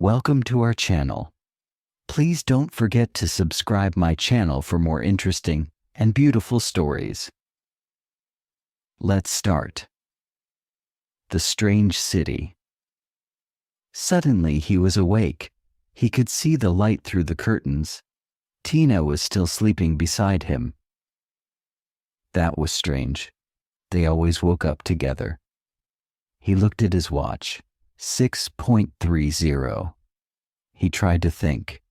Welcome to our channel. Please don't forget to subscribe my channel for more interesting and beautiful stories. Let's start. The Strange City. Suddenly he was awake. He could see the light through the curtains. Tina was still sleeping beside him. That was strange. They always woke up together. He looked at his watch. 6:30. He tried to think.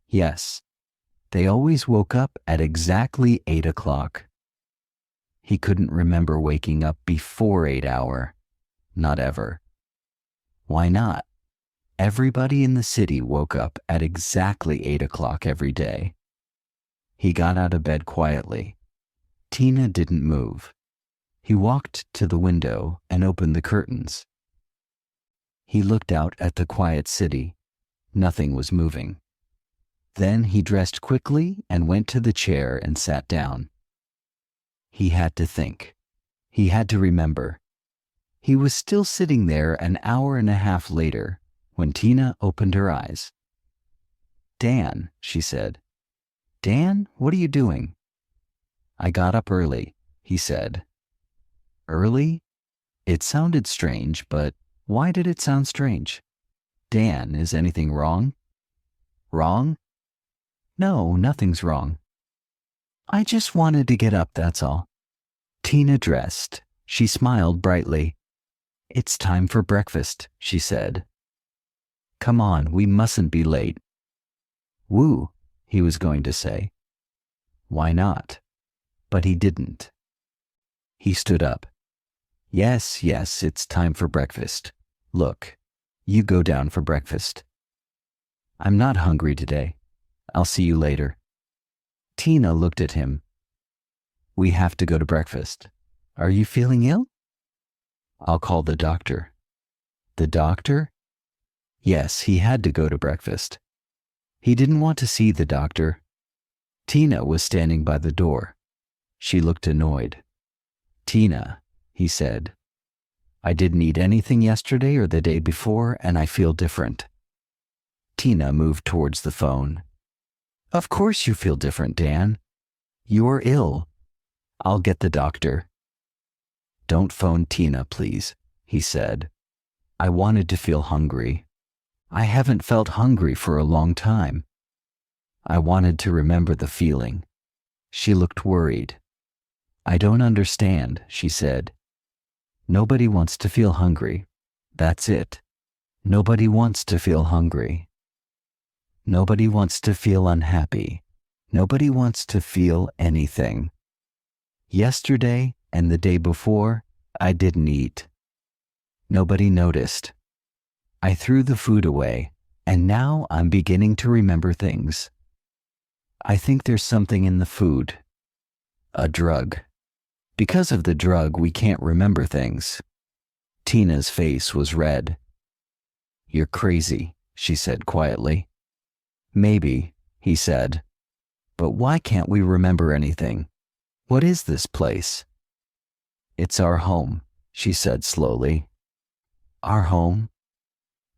Yes, they always woke up at exactly 8 o'clock. He couldn't remember waking up before 8 hour. Not ever. Why not? Everybody in the city woke up at exactly 8 o'clock every day. He got out of bed quietly. Tina didn't move. He walked to the window and opened the curtains. He looked out at the quiet city. Nothing was moving. Then he dressed quickly and went to the chair and sat down. He had to think. He had to remember. He was still sitting there an hour and a half later when Tina opened her eyes. "Dan," she said. "Dan, what are you doing?" "I got up early," he said. Early? It sounded strange, but why did it sound strange? "Dan, is anything wrong?" "Wrong? No, nothing's wrong. I just wanted to get up, that's all." Tina dressed. She smiled brightly. "It's time for breakfast," she said. "Come on, we mustn't be late." "Woo," he was going to say. Why not? But he didn't. He stood up. Yes, it's time for breakfast. Look, you go down for breakfast." "I'm not hungry today. I'll see you later." Tina looked at him. "We have to go to breakfast. Are you feeling ill?" "I'll call the doctor." The doctor? Yes, he had to go to breakfast. He didn't want to see the doctor. Tina was standing by the door. She looked annoyed. "Tina," he said, "I didn't eat anything yesterday or the day before, and I feel different." Tina moved towards the phone. "Of course you feel different, Dan. You're ill. I'll get the doctor." "Don't phone Tina, please," he said. "I wanted to feel hungry. I haven't felt hungry for a long time. I wanted to remember the feeling." She looked worried. "I don't understand," she said. "Nobody wants to feel hungry. That's it. Nobody wants to feel hungry. Nobody wants to feel unhappy. Nobody wants to feel anything. Yesterday and the day before, I didn't eat. Nobody noticed. I threw the food away, and now I'm beginning to remember things. I think there's something in the food. A drug. Because of the drug, we can't remember things." Tina's face was red. "You're crazy," she said quietly. "Maybe," he said. "But why can't we remember anything? What is this place?" "It's our home," she said slowly. "Our home?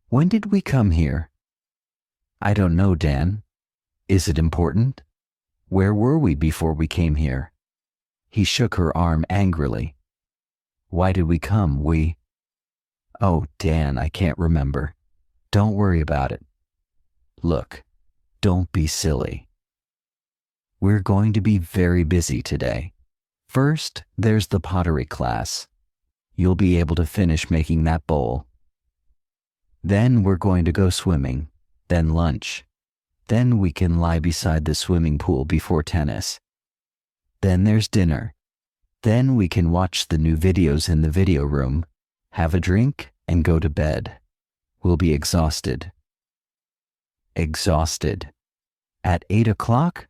When did we come here?" "I don't know, Dan. Is it important? Where were we before we came here?" He shook her arm angrily. "Why did we come? Oh, Dan, I can't remember. Don't worry about it. Look, don't be silly. We're going to be very busy today. First, there's the pottery class. You'll be able to finish making that bowl. Then we're going to go swimming, then lunch. Then we can lie beside the swimming pool before tennis. Then there's dinner. Then we can watch the new videos in the video room, have a drink, and go to bed. We'll be exhausted." Exhausted? At 8 o'clock?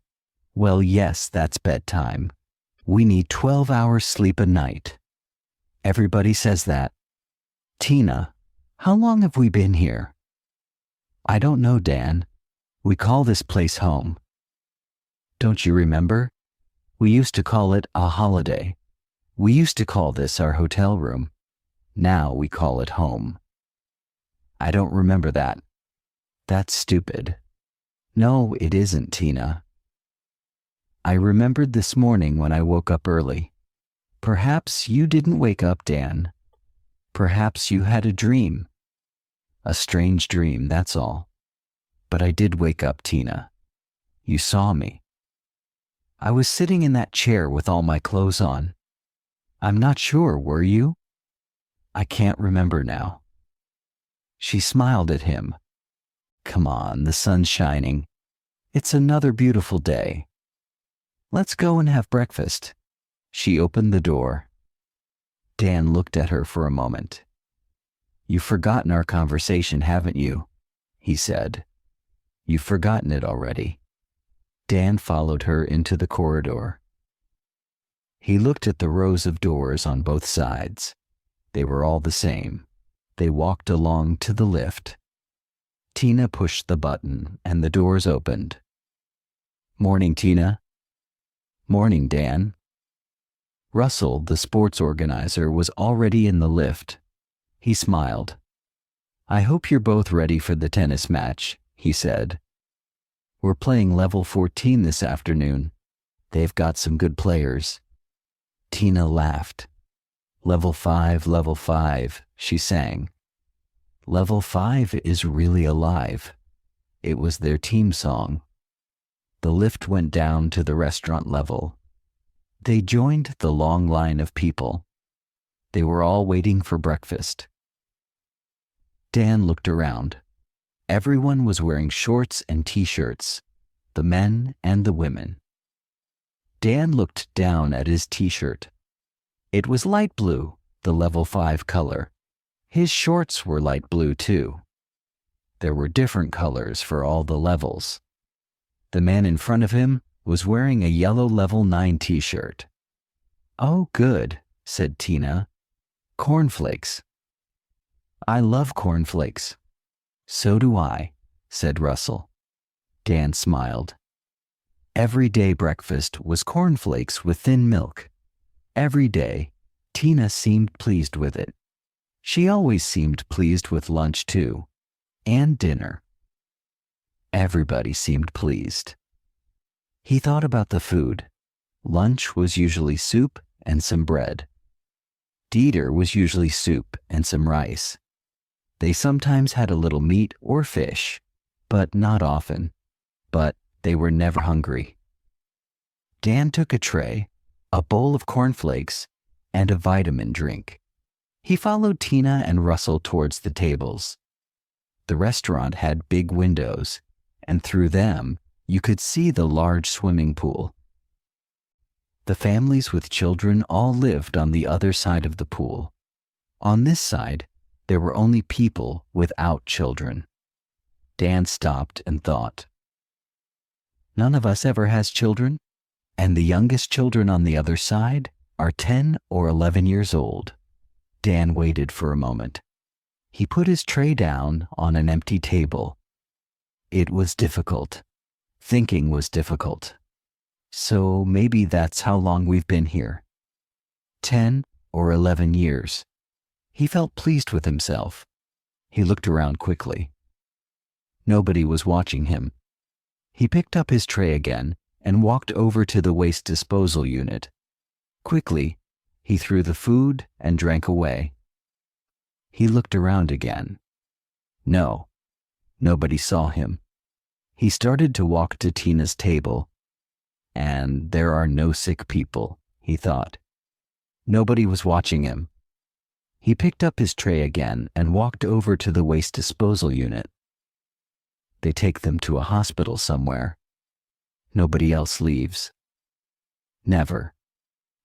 Well, yes, that's bedtime. We need 12 hours sleep a night. Everybody says that. "Tina, how long have we been here?" "I don't know, Dan. We call this place home. Don't you remember? We used to call it a holiday. We used to call this our hotel room. Now we call it home." "I don't remember that." That's stupid. No, it isn't, Tina. I remembered this morning when I woke up early. Perhaps you didn't wake up, Dan. Perhaps you had a dream. A strange dream, that's all. But I did wake up, Tina. You saw me. I was sitting in that chair with all my clothes on. I'm not sure, were you? I can't remember now. She smiled at him. Come on, the sun's shining. It's another beautiful day. Let's go and have breakfast. She opened the door. Dan looked at her for a moment. You've forgotten our conversation, haven't you? He said. You've forgotten it already. Dan followed her into the corridor. He looked at the rows of doors on both sides. They were all the same. They walked along to the lift. Tina pushed the button and the doors opened. Morning, Tina. Morning, Dan. Russell, the sports organizer, was already in the lift. He smiled. I hope you're both ready for the tennis match, he said. We're playing level 14 this afternoon. They've got some good players. Tina laughed. Level 5, she sang. Level 5 is really alive. It was their team song. The lift went down to the restaurant level. They joined the long line of people. They were all waiting for breakfast. Dan looked around. Everyone was wearing shorts and t-shirts, the men and the women. Dan looked down at his t-shirt. It was light blue, the level 5 color. His shorts were light blue too. There were different colors for all the levels. The man in front of him was wearing a yellow level 9 t-shirt. Oh, good, said Tina. Cornflakes. I love cornflakes. So do I, said Russell. Dan smiled. Every day breakfast was cornflakes with thin milk. Every day, Tina seemed pleased with it. She always seemed pleased with lunch too, and dinner. Everybody seemed pleased. He thought about the food. Lunch was usually soup and some bread. Dinner was usually soup and some rice. They sometimes had a little meat or fish, but not often. But they were never hungry. Dan took a tray, a bowl of cornflakes, and a vitamin drink. He followed Tina and Russell towards the tables. The restaurant had big windows, and through them you could see the large swimming pool. The families with children all lived on the other side of the pool. On this side, there were only people without children. Dan stopped and thought. None of us ever has children, and the youngest children on the other side are 10 or 11 years old. Dan waited for a moment. He put his tray down on an empty table. It was difficult. Thinking was difficult. So maybe that's how long we've been here. 10 or 11 years. He felt pleased with himself. He looked around quickly. Nobody was watching him. He picked up his tray again and walked over to the waste disposal unit. Quickly, he threw the food and drank away. He looked around again. No, nobody saw him. He started to walk to Tina's table. And there are no sick people, he thought. Nobody was watching him. He picked up his tray again and walked over to the waste disposal unit. They take them to a hospital somewhere. Nobody else leaves. Never.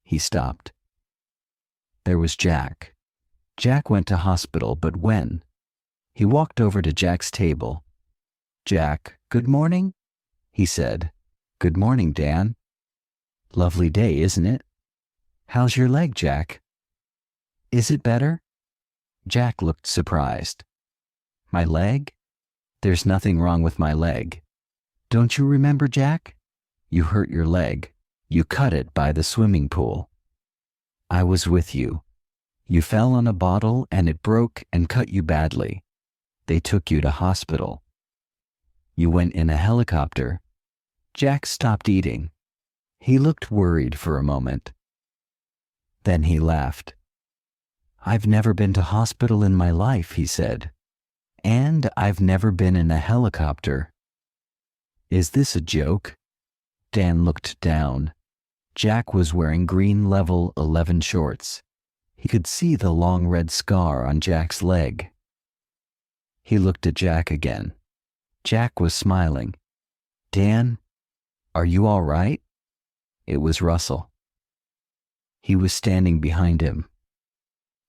He stopped. There was Jack. Jack went to hospital, but when? He walked over to Jack's table. Jack, good morning, he said. Good morning, Dan. Lovely day, isn't it? How's your leg, Jack? Is it better? Jack looked surprised. My leg? There's nothing wrong with my leg. Don't you remember, Jack? You hurt your leg. You cut it by the swimming pool. I was with you. You fell on a bottle and it broke and cut you badly. They took you to hospital. You went in a helicopter. Jack stopped eating. He looked worried for a moment. Then he laughed. I've never been to hospital in my life, he said. And I've never been in a helicopter. Is this a joke? Dan looked down. Jack was wearing green level 11 shorts. He could see the long red scar on Jack's leg. He looked at Jack again. Jack was smiling. Dan, are you all right? It was Russell. He was standing behind him.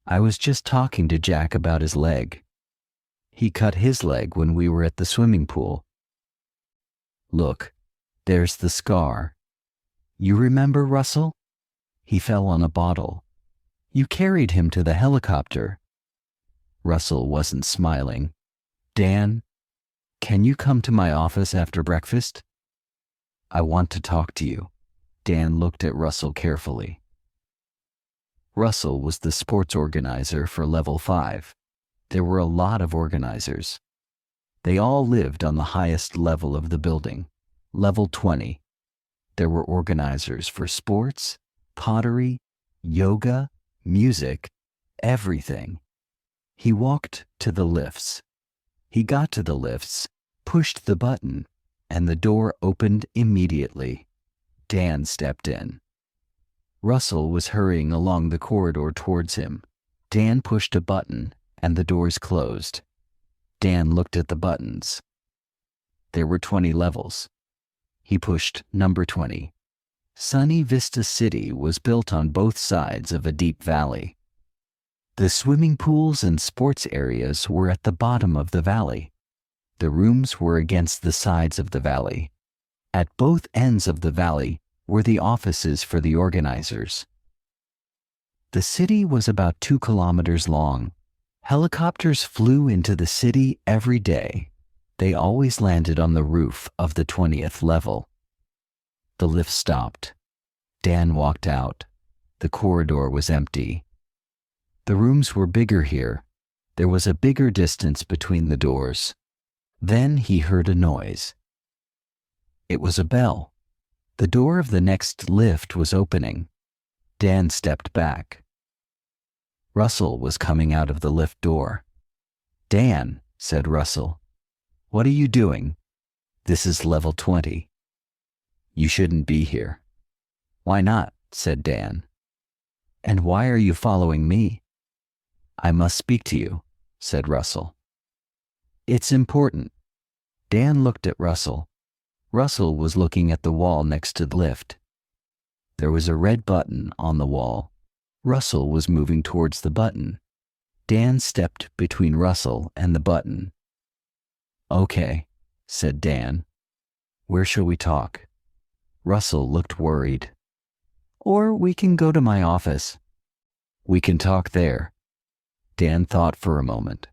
I was just talking to Jack about his leg. He cut his leg when we were at the swimming pool. Look, there's the scar. You remember Russell? He fell on a bottle. You carried him to the helicopter. Russell wasn't smiling. Dan, can you come to my office after breakfast? I want to talk to you. Dan looked at Russell carefully. Russell was the sports organizer for Level 5. There were a lot of organizers. They all lived on the highest level of the building, Level 20. There were organizers for sports, pottery, yoga, music, everything. He walked to the lifts. He got to the lifts, pushed the button, and the door opened immediately. Dan stepped in. Russell was hurrying along the corridor towards him. Dan pushed a button, and the doors closed. Dan looked at the buttons. There were 20 levels. He pushed number 20. Sunny Vista City was built on both sides of a deep valley. The swimming pools and sports areas were at the bottom of the valley. The rooms were against the sides of the valley. At both ends of the valley were the offices for the organizers. The city was about 2 kilometers long. Helicopters flew into the city every day. They always landed on the roof of the 20th level. The lift stopped. Dan walked out. The corridor was empty. The rooms were bigger here. There was a bigger distance between the doors. Then he heard a noise. It was a bell. The door of the next lift was opening. Dan stepped back. Russell was coming out of the lift door. Dan, said Russell, what are you doing? This is level 20. You shouldn't be here. Why not? Said Dan. And why are you following me? I must speak to you, said Russell. It's important. Dan looked at Russell. Russell was looking at the wall next to the lift. There was a red button on the wall. Russell was moving towards the button. Dan stepped between Russell and the button. Okay, said Dan. Where shall we talk? Russell looked worried. Or we can go to my office. We can talk there. Dan thought for a moment.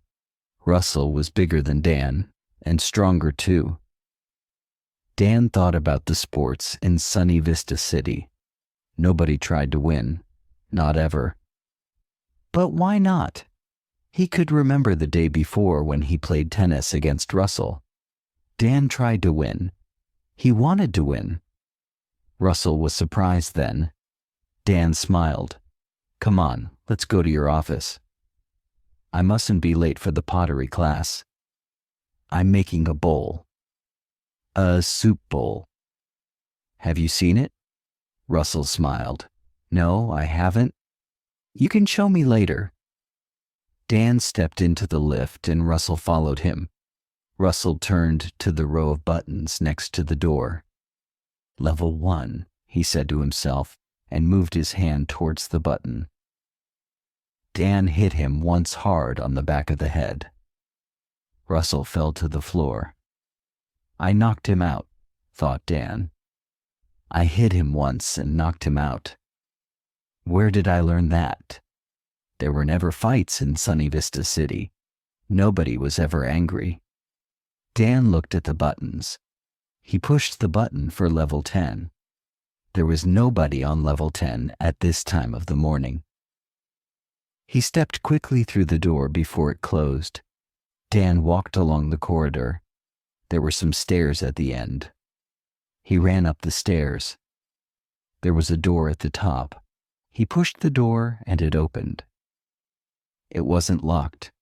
Russell was bigger than Dan, and stronger too. Dan thought about the sports in Sunny Vista City. Nobody tried to win. Not ever. But why not? He could remember the day before when he played tennis against Russell. Dan tried to win. He wanted to win. Russell was surprised then. Dan smiled. Come on, let's go to your office. I mustn't be late for the pottery class. I'm making a bowl. A soup bowl. Have you seen it? Russell smiled. No, I haven't. You can show me later. Dan stepped into the lift and Russell followed him. Russell turned to the row of buttons next to the door. Level 1, he said to himself, and moved his hand towards the button. Dan hit him once hard on the back of the head. Russell fell to the floor. I knocked him out, thought Dan. I hit him once and knocked him out. Where did I learn that? There were never fights in Sunny Vista City. Nobody was ever angry. Dan looked at the buttons. He pushed the button for level 10. There was nobody on level 10 at this time of the morning. He stepped quickly through the door before it closed. Dan walked along the corridor. There were some stairs at the end. He ran up the stairs. There was a door at the top. He pushed the door and it opened. It wasn't locked.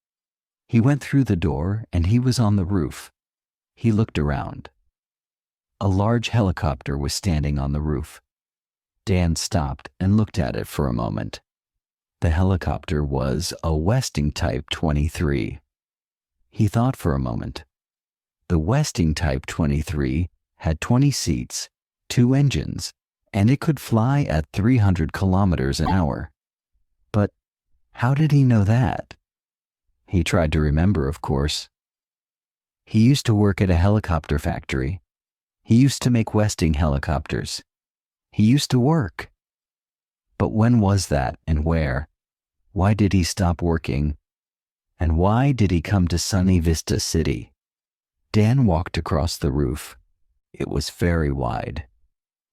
He went through the door and he was on the roof. He looked around. A large helicopter was standing on the roof. Dan stopped and looked at it for a moment. The helicopter was a Westing Type 23. He thought for a moment. The Westing Type 23 had 20 seats, 2 engines, and it could fly at 300 kilometers an hour. But how did he know that? He tried to remember, of course. He used to work at a helicopter factory. He used to make Westing helicopters. He used to work. But when was that and where? Why did he stop working? And why did he come to Sunny Vista City? Dan walked across the roof. It was very wide.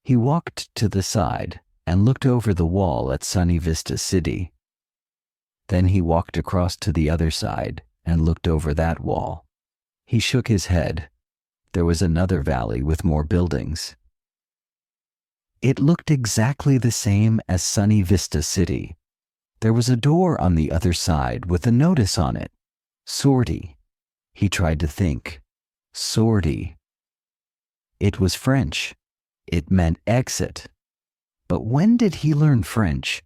He walked to the side and looked over the wall at Sunny Vista City. Then he walked across to the other side and looked over that wall. He shook his head. There was another valley with more buildings. It looked exactly the same as Sunny Vista City. There was a door on the other side with a notice on it. Sortie. He tried to think. Sortie. It was French. It meant exit. But when did he learn French?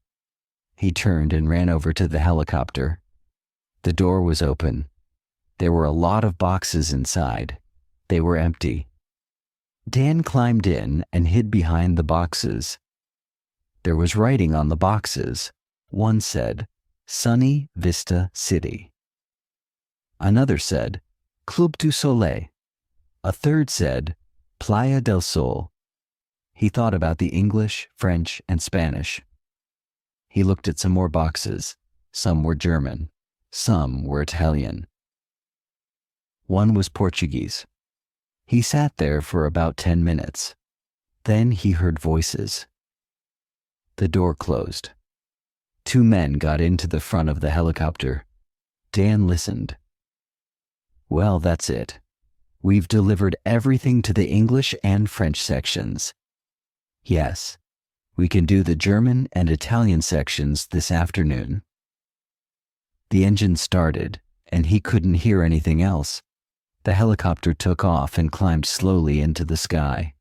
He turned and ran over to the helicopter. The door was open. There were a lot of boxes inside. They were empty. Dan climbed in and hid behind the boxes. There was writing on the boxes. One said, Sunny Vista City. Another said, Club du Soleil. A third said, Playa del Sol. He thought about the English, French, and Spanish. He looked at some more boxes. Some were German. Some were Italian. One was Portuguese. He sat there for about 10 minutes. Then he heard voices. The door closed. 2 men got into the front of the helicopter. Dan listened. Well, that's it. We've delivered everything to the English and French sections. Yes, we can do the German and Italian sections this afternoon. The engine started, and he couldn't hear anything else. The helicopter took off and climbed slowly into the sky.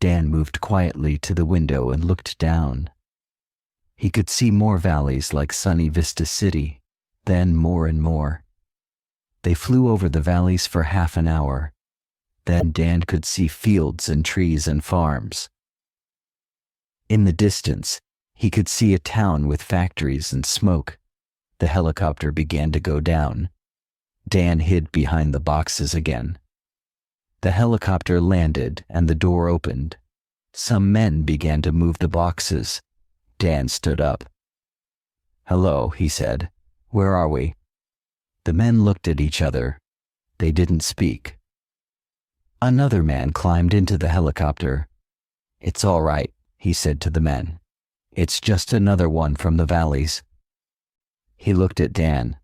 Dan moved quietly to the window and looked down. He could see more valleys like Sunny Vista City, then more and more. They flew over the valleys for half an hour. Then Dan could see fields and trees and farms. In the distance, he could see a town with factories and smoke. The helicopter began to go down. Dan hid behind the boxes again. The helicopter landed and the door opened. Some men began to move the boxes. Dan stood up. Hello, he said. Where are we? The men looked at each other. They didn't speak. Another man climbed into the helicopter. It's all right, he said to the men. It's just another one from the valleys. He looked at Dan.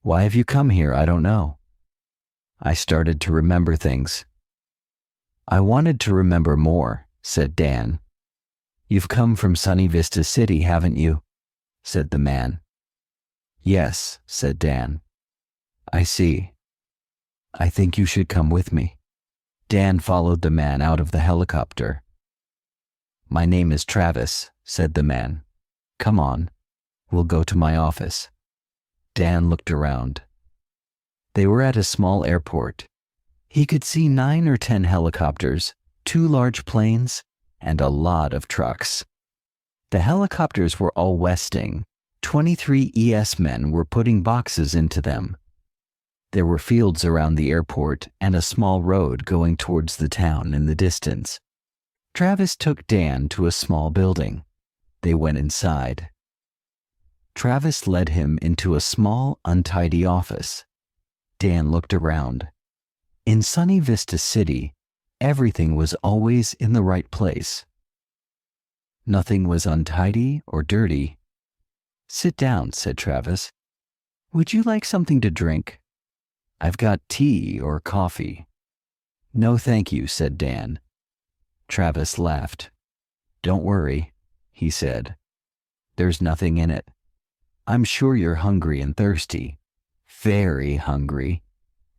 Why have you come here? I don't know. I started to remember things. I wanted to remember more, said Dan. You've come from Sunny Vista City, haven't you? Said the man. Yes, said Dan. I see. I think you should come with me. Dan followed the man out of the helicopter. My name is Travis, said the man. Come on, we'll go to my office. Dan looked around. They were at a small airport. He could see 9 or 10 helicopters, 2 large planes, and a lot of trucks. The helicopters were all Westing. 23 ES men were putting boxes into them. There were fields around the airport and a small road going towards the town in the distance. Travis took Dan to a small building. They went inside. Travis led him into a small, untidy office. Dan looked around. In Sunny Vista City, everything was always in the right place. Nothing was untidy or dirty. Sit down, said Travis. Would you like something to drink? I've got tea or coffee. No thank you, said Dan. Travis laughed. Don't worry, he said. There's nothing in it. I'm sure you're hungry and thirsty. Very hungry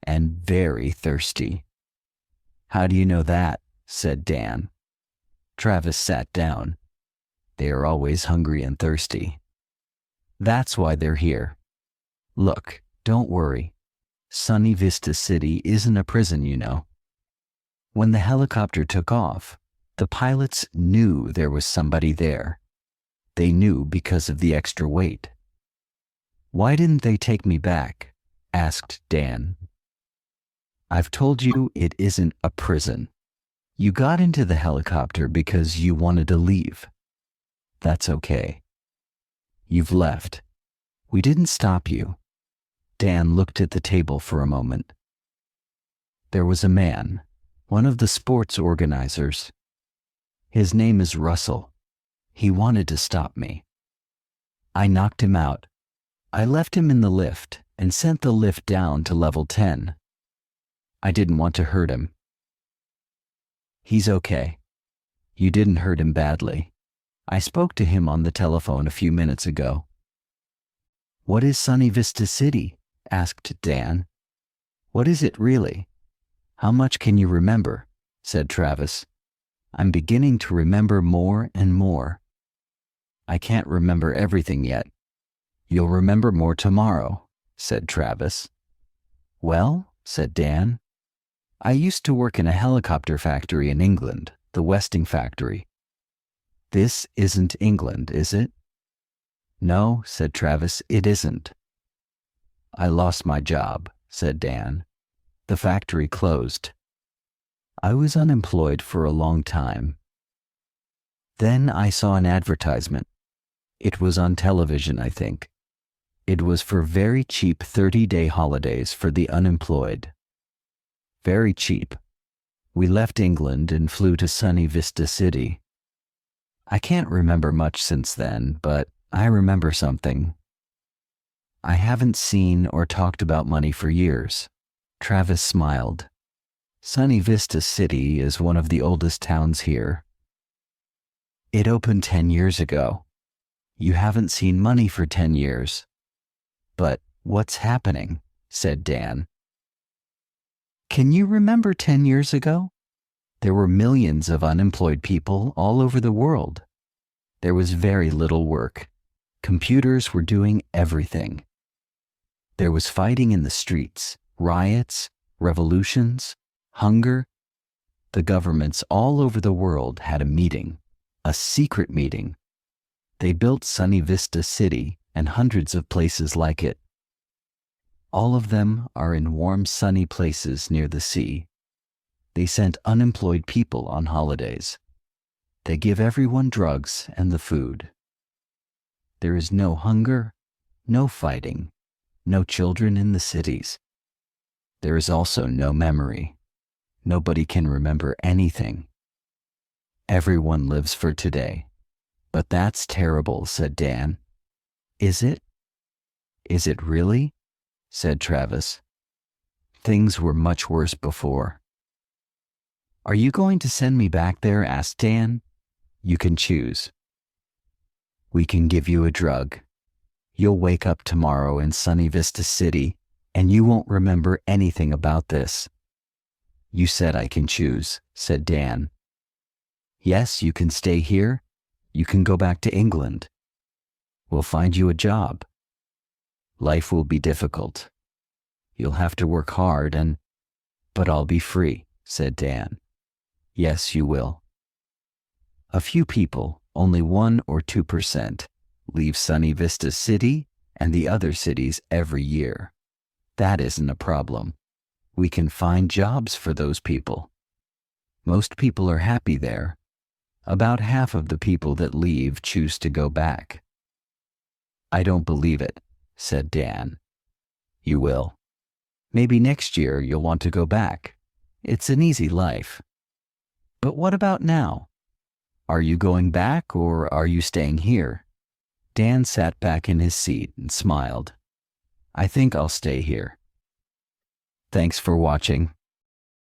and very thirsty. How do you know that? Said Dan. Travis sat down. They are always hungry and thirsty. That's why they're here. Look, don't worry. Sunny Vista City isn't a prison, you know. When the helicopter took off, the pilots knew there was somebody there. They knew because of the extra weight. Why didn't they take me back? Asked Dan. I've told you it isn't a prison. You got into the helicopter because you wanted to leave. That's okay. You've left. We didn't stop you. Dan looked at the table for a moment. There was a man, one of the sports organizers. His name is Russell. He wanted to stop me. I knocked him out. I left him in the lift and sent the lift down to level 10. I didn't want to hurt him. He's okay. You didn't hurt him badly. I spoke to him on the telephone a few minutes ago. What is Sunny Vista City? Asked Dan. What is it really? How much can you remember? Said Travis. I'm beginning to remember more and more. I can't remember everything yet. You'll remember more tomorrow, said Travis. Well, said Dan, I used to work in a helicopter factory in England, the Westing factory. This isn't England, is it? No, said Travis, it isn't. I lost my job, said Dan. The factory closed. I was unemployed for a long time. Then I saw an advertisement. It was on television, I think. It was for very cheap 30-day holidays for the unemployed. Very cheap. We left England and flew to Sunny Vista City. I can't remember much since then, but I remember something. I haven't seen or talked about money for years. Travis smiled. Sunny Vista City is one of the oldest towns here. It opened 10 years ago. You haven't seen money for 10 years. But what's happening? Said Dan. Can you remember 10 years ago? There were millions of unemployed people all over the world. There was very little work. Computers were doing everything. There was fighting in the streets, riots, revolutions, hunger. The governments all over the world had a meeting, a secret meeting. They built Sunny Vista City and hundreds of places like it. All of them are in warm, sunny places near the sea. They sent unemployed people on holidays. They give everyone drugs and the food. There is no hunger, no fighting, no children in the cities. There is also no memory. Nobody can remember anything. Everyone lives for today. But that's terrible, said Dan. Is it? Is it really? Said Travis. Things were much worse before. Are you going to send me back there? Asked Dan. You can choose. We can give you a drug. You'll wake up tomorrow in Sunny Vista City, and you won't remember anything about this. You said I can choose, said Dan. Yes, you can stay here. You can go back to England. We'll find you a job. Life will be difficult. You'll have to work hard but I'll be free, said Dan. Yes, you will. A few people, only 1 or 2%, leave Sunny Vista City and the other cities every year. That isn't a problem. We can find jobs for those people. Most people are happy there. About half of the people that leave choose to go back. I don't believe it, said Dan. You will. Maybe next year you'll want to go back. It's an easy life. But what about now? Are you going back or are you staying here? Dan sat back in his seat and smiled. I think I'll stay here. Thanks for watching.